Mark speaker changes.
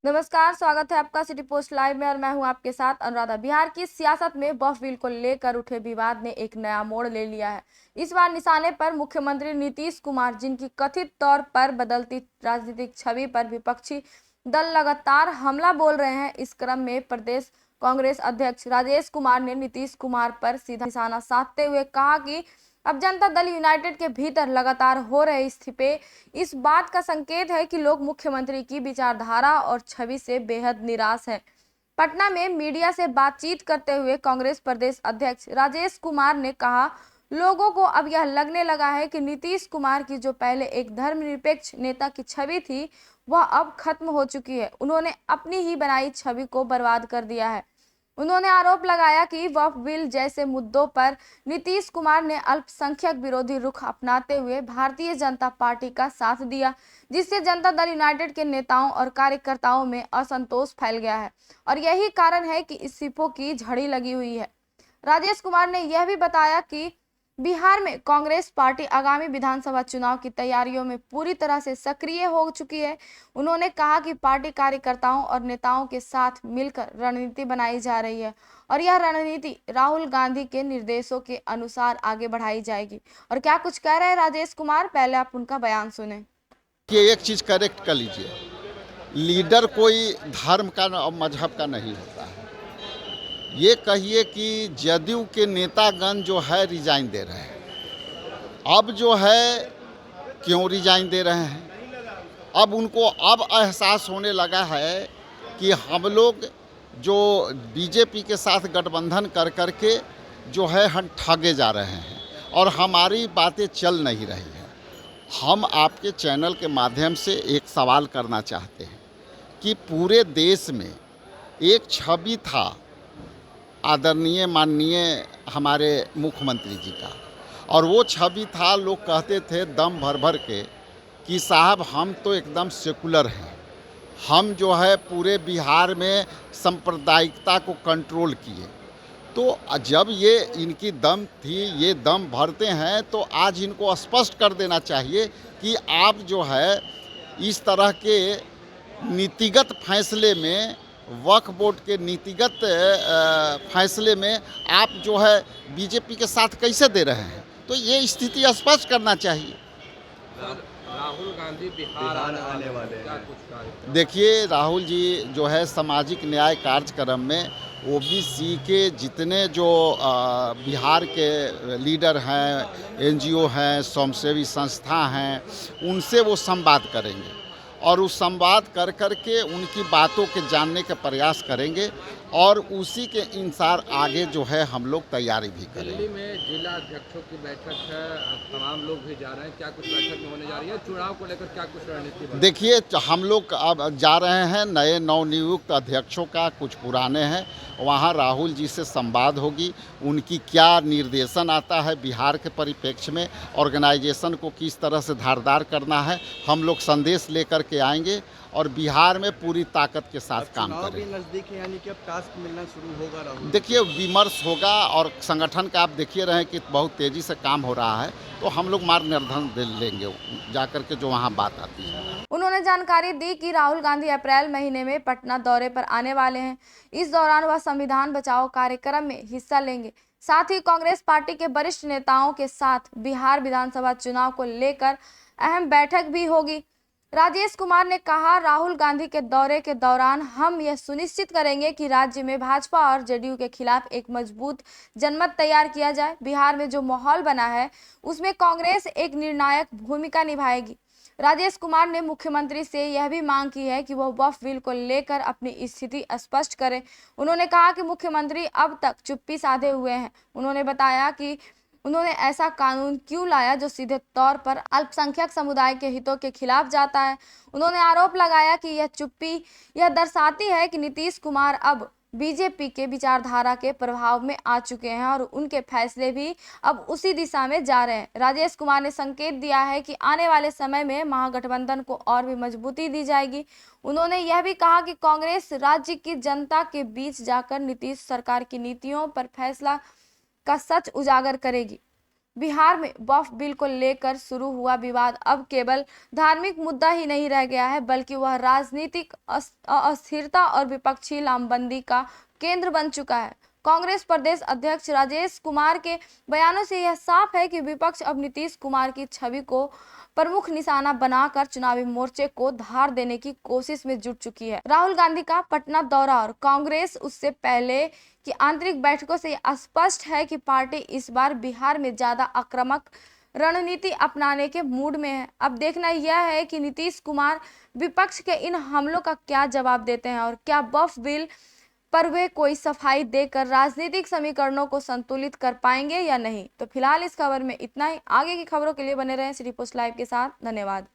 Speaker 1: नमस्कार, स्वागत है आपका सिटी पोस्ट लाइव में और मैं हूं आपके साथ अनुराधा। बिहार की सियासत में वक्फ बिल को लेकर उठे विवाद ने एक नया मोड़ ले लिया है। इस बार निशाने पर मुख्यमंत्री नीतीश कुमार, जिनकी कथित तौर पर बदलती राजनीतिक छवि पर विपक्षी दल लगातार हमला बोल रहे हैं। इस क्रम में प्रदेश कांग्रेस अध्यक्ष राजेश कुमार ने नीतीश कुमार पर सीधा निशाना साधते हुए कहा कि अब जनता दल यूनाइटेड के भीतर लगातार हो रहे इस्तीफे इस बात का संकेत है कि लोग मुख्यमंत्री की विचारधारा और छवि से बेहद निराश हैं। पटना में मीडिया से बातचीत करते हुए कांग्रेस प्रदेश अध्यक्ष राजेश कुमार ने कहा, लोगों को अब यह लगने लगा है कि नीतीश कुमार की जो पहले एक धर्मनिरपेक्ष नेता की छवि थी, वह अब खत्म हो चुकी है। उन्होंने अपनी ही बनाई छवि को बर्बाद कर दिया है। उन्होंने आरोप लगाया कि वक्फ बिल जैसे मुद्दों पर नीतीश कुमार ने अल्पसंख्यक विरोधी रुख अपनाते हुए भारतीय जनता पार्टी का साथ दिया, जिससे जनता दल यूनाइटेड के नेताओं और कार्यकर्ताओं में असंतोष फैल गया है और यही कारण है कि इस्तीफों की झड़ी लगी हुई है। राजेश कुमार ने यह भी बताया कि बिहार में कांग्रेस पार्टी आगामी विधानसभा चुनाव की तैयारियों में पूरी तरह से सक्रिय हो चुकी है। उन्होंने कहा कि पार्टी कार्यकर्ताओं और नेताओं के साथ मिलकर रणनीति बनाई जा रही है और यह रणनीति राहुल गांधी के निर्देशों के अनुसार आगे बढ़ाई जाएगी। और क्या कुछ कह रहे हैं राजेश कुमार, पहले आप उनका बयान सुने।
Speaker 2: कि एक चीज़ करेक्ट कर लीजिए, लीडर कोई धर्म का और मजहब का नहीं होता है। ये कहिए कि जदयू के नेतागण जो है रिजाइन दे रहे हैं। अब जो है क्यों रिजाइन दे रहे हैं? अब उनको अब एहसास होने लगा है कि हम लोग जो बीजेपी के साथ गठबंधन कर करके जो है हम ठगे जा रहे हैं और हमारी बातें चल नहीं रही हैं। हम आपके चैनल के माध्यम से एक सवाल करना चाहते हैं कि पूरे देश में एक छवि था आदरणीय माननीय हमारे मुख्यमंत्री जी का, और वो छवि था, लोग कहते थे दम भर भर के कि साहब हम तो एकदम सेकुलर हैं, हम जो है पूरे बिहार में सांप्रदायिकता को कंट्रोल किए। तो जब ये इनकी दम थी, ये दम भरते हैं, तो आज इनको स्पष्ट कर देना चाहिए कि आप जो है इस तरह के नीतिगत फैसले में, वक्फ बोर्ड के नीतिगत फैसले में आप जो है बीजेपी के साथ कैसे दे रहे हैं। तो ये स्थिति स्पष्ट करना चाहिए।
Speaker 3: राहुल गांधी बिहार आने वाले हैं, क्या कुछ कार्यक्रम?
Speaker 2: देखिए, राहुल जी जो है सामाजिक न्याय कार्यक्रम में ओबीसी के जितने जो बिहार के लीडर हैं, एनजीओ हैं, स्वयंसेवी संस्था हैं, उनसे वो संवाद करेंगे और उस संवाद कर कर के उनकी बातों के जानने का प्रयास करेंगे और उसी के अनुसार आगे जो है हम लोग तैयारी भी करेंगे।
Speaker 3: दिल्ली में जिला अध्यक्षों की बैठक है, तमाम लोग भी जा रहे हैं, क्या कुछ बैठक में होने जा रही है? चुनाव को लेकर क्या कुछ रणनीति बनी?
Speaker 2: देखिए, हम लोग अब जा रहे हैं नए नवनियुक्त अध्यक्षों का, कुछ पुराने हैं, वहाँ राहुल जी से संवाद होगी, उनकी क्या निर्देशन आता है बिहार के परिप्रेक्ष्य में, ऑर्गेनाइजेशन को किस तरह से धारदार करना है, हम लोग संदेश लेकर के आएंगे और बिहार में पूरी ताकत के साथ काम करेंगे।
Speaker 4: नज़दीक है, यानी कि अब टास्क मिलना शुरू होगा राहुल?
Speaker 2: देखिए, विमर्श होगा और संगठन का आप देखिए रहे हैं कि बहुत तेज़ी से काम हो रहा है, तो हम लोग मार्गदर्शन दे लेंगे जाकर के जो वहाँ बात आती है।
Speaker 1: उन्होंने जानकारी दी कि राहुल गांधी अप्रैल महीने में पटना दौरे पर आने वाले हैं। इस दौरान वह संविधान बचाओ कार्यक्रम में हिस्सा लेंगे। साथ ही कांग्रेस पार्टी के वरिष्ठ नेताओं के साथ बिहार विधानसभा चुनाव को लेकर अहम बैठक भी होगी। राजेश कुमार ने कहा, राहुल गांधी के दौरे के दौरान हम यह सुनिश्चित करेंगे कि राज्य में भाजपा और जेडीयू के खिलाफ एक मजबूत जनमत तैयार किया जाए। बिहार में जो माहौल बना है उसमें कांग्रेस एक निर्णायक भूमिका निभाएगी। राजेश कुमार ने मुख्यमंत्री से यह भी मांग की है कि वह वक्फ बिल को लेकर अपनी स्थिति स्पष्ट करें। उन्होंने कहा कि मुख्यमंत्री अब तक चुप्पी साधे हुए हैं। उन्होंने बताया कि उन्होंने ऐसा कानून क्यों लाया जो सीधे तौर पर अल्पसंख्यक समुदाय के हितों के खिलाफ जाता है। उन्होंने आरोप लगाया कि यह चुप्पी यह दर्शाती है कि नीतीश कुमार अब बीजेपी के विचारधारा के प्रभाव में आ चुके हैं और उनके फैसले भी अब उसी दिशा में जा रहे हैं। राजेश कुमार ने संकेत दिया है कि आने वाले समय में महागठबंधन को और भी मजबूती दी जाएगी। उन्होंने यह भी कहा कि कांग्रेस राज्य की जनता के बीच जाकर नीतीश सरकार की नीतियों पर फैसला का सच उजागर करेगी। बिहार में वक्फ बिल को लेकर शुरू हुआ विवाद अब केवल धार्मिक मुद्दा ही नहीं रह गया है, बल्कि वह राजनीतिक अस्थिरता और विपक्षी लामबंदी का केंद्र बन चुका है। कांग्रेस प्रदेश अध्यक्ष राजेश कुमार के बयानों से यह साफ है कि विपक्ष अब नीतीश कुमार की छवि को प्रमुख निशाना बनाकर चुनावी मोर्चे को धार देने की कोशिश में जुट चुकी है। राहुल गांधी का पटना दौरा और कांग्रेस उससे पहले की आंतरिक बैठकों से स्पष्ट है कि पार्टी इस बार बिहार में ज्यादा आक्रामक रणनीति अपनाने के मूड में है। अब देखना यह है कि नीतीश कुमार विपक्ष के इन हमलों का क्या जवाब देते हैं और क्या वक्फ बिल पर वे कोई सफाई देकर राजनीतिक समीकरणों को संतुलित कर पाएंगे या नहीं। तो फिलहाल इस खबर में इतना ही। आगे की खबरों के लिए बने रहें सिटी पोस्ट लाइव के साथ। धन्यवाद।